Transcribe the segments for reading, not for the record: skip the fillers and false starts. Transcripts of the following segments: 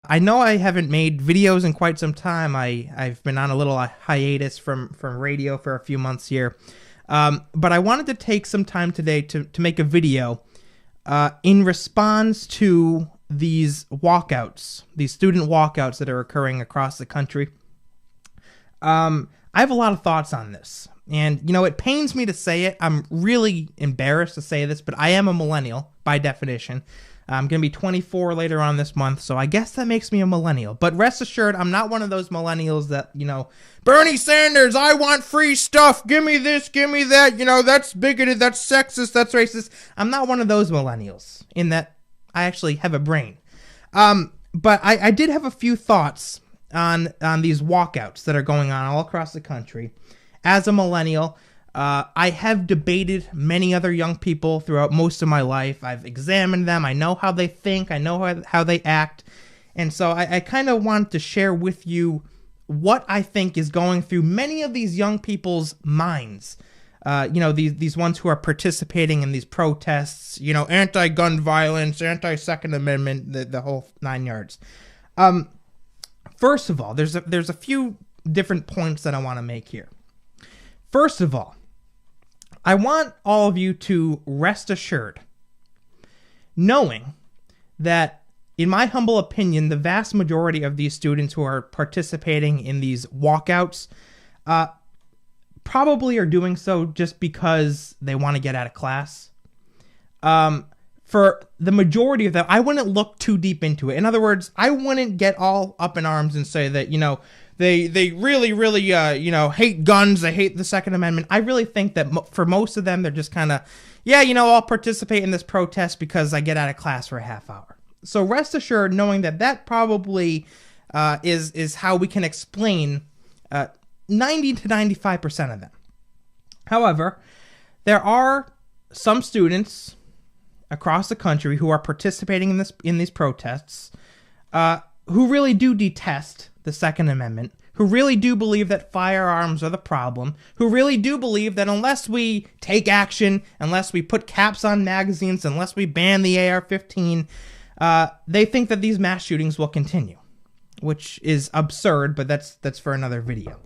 I know I haven't made videos in quite some time. I've been on a little hiatus from radio for a few months here. But I wanted to take some time today to make a video in response to these walkouts, these student walkouts that are occurring across the country. I have a lot of thoughts on this. And, you know, it pains me to say it. I'm really embarrassed to say this, but I am a millennial by definition. I'm going to be 24 later on this month, so I guess that makes me a millennial. But rest assured, I'm not one of those millennials that, you know, Bernie Sanders, I want free stuff, give me this, give me that, you know, that's bigoted, that's sexist, that's racist. I'm not one of those millennials, in that I actually have a brain. But I did have a few thoughts on these walkouts that are going on all across the country. As a millennial, I have debated many other young people throughout most of my life. I've examined them. I know how they think. I know how they act. And so I kind of want to share with you what I think is going through many of these young people's minds. You know, these ones who are participating in these protests, you know, anti-gun violence, anti-Second Amendment, the whole 9 yards. First of all, there's a few different points that I want to make here. First of all, I want all of you to rest assured, knowing that, in my humble opinion, the vast majority of these students who are participating in these walkouts probably are doing so just because they want to get out of class. For the majority of them, I wouldn't look too deep into it. In other words, I wouldn't get all up in arms and say that, you know, they really, you know, hate guns, they hate the Second Amendment. I really think that for most of them, they're just kind of, yeah, you know, I'll participate in this protest because I get out of class for a half hour. So rest assured, knowing that probably is how we can explain 90 to 95% of them. However, there are some students across the country who are participating in these protests who really do detest the Second Amendment, who really do believe that firearms are the problem, who really do believe that unless we take action, unless we put caps on magazines, unless we ban the AR-15, they think that these mass shootings will continue, which is absurd, but that's for another video.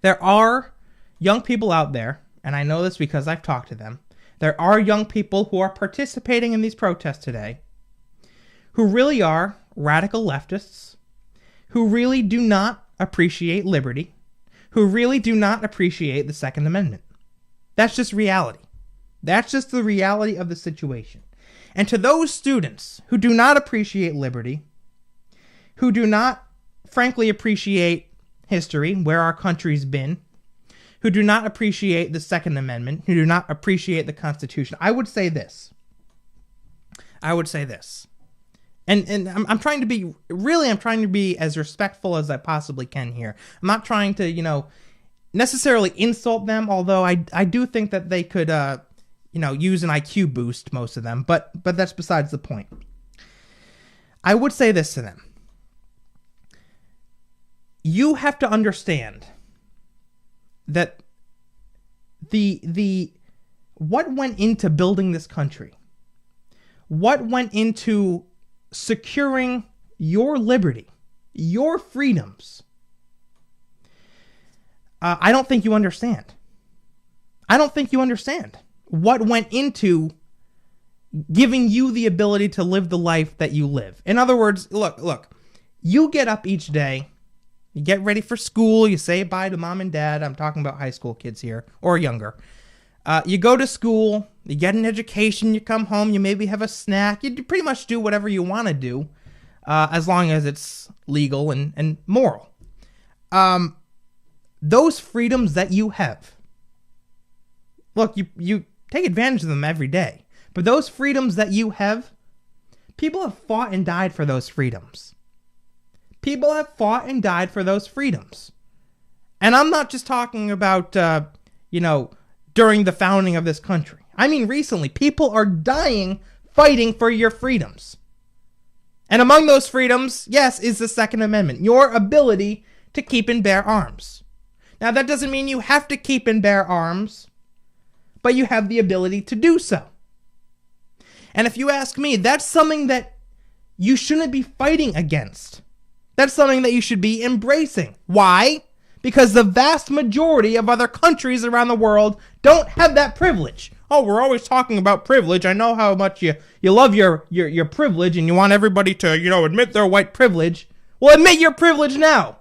There are young people out there, and I know this because I've talked to them, there are young people who are participating in these protests today who really are radical leftists, who really do not appreciate liberty, who really do not appreciate the Second Amendment. That's just reality. That's just the reality of the situation. And to those students who do not appreciate liberty, who do not, frankly, appreciate history, where our country's been, who do not appreciate the Second Amendment, who do not appreciate the Constitution, I would say this. And I'm trying to be as respectful as I possibly can here. I'm not trying to, you know, necessarily insult them, although I do think that they could, you know, use an IQ boost, most of them, but that's besides the point. I would say this to them. You have to understand that what went into building this country, what went into securing your liberty, your freedoms, I don't think you understand. I don't think you understand what went into giving you the ability to live the life that you live. In other words, look, you get up each day, you get ready for school, you say bye to mom and dad. I'm talking about high school kids here, or younger. You go to school, you get an education, you come home, you maybe have a snack, you pretty much do whatever you want to do, as long as it's legal and moral. Those freedoms that you have, look, you take advantage of them every day, but those freedoms that you have, people have fought and died for those freedoms. People have fought and died for those freedoms. And I'm not just talking about, you know, during the founding of this country. I mean, recently, people are dying fighting for your freedoms. And among those freedoms, yes, is the Second Amendment, your ability to keep and bear arms. Now, that doesn't mean you have to keep and bear arms, but you have the ability to do so. And if you ask me, that's something that you shouldn't be fighting against. That's something that you should be embracing. Why? Because the vast majority of other countries around the world don't have that privilege. Oh, we're always talking about privilege. I know how much you love your privilege and you want everybody to, admit their white privilege. Well, admit your privilege now.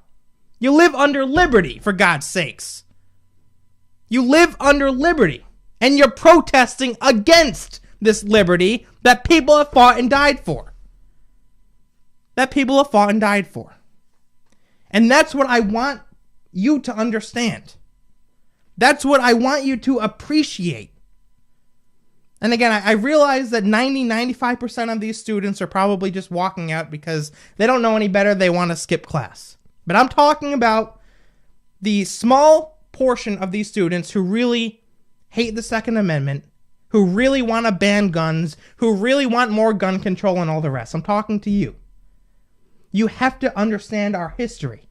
You live under liberty, for God's sakes. You live under liberty, and you're protesting against this liberty that people have fought and died for. And that's what I want you to understand. That's what I want you to appreciate. And again, I realize that 95% of these students are probably just walking out because they don't know any better. They want to skip class. But I'm talking about the small portion of these students who really hate the Second Amendment, who really want to ban guns, who really want more gun control and all the rest. I'm talking to you. You have to understand our history.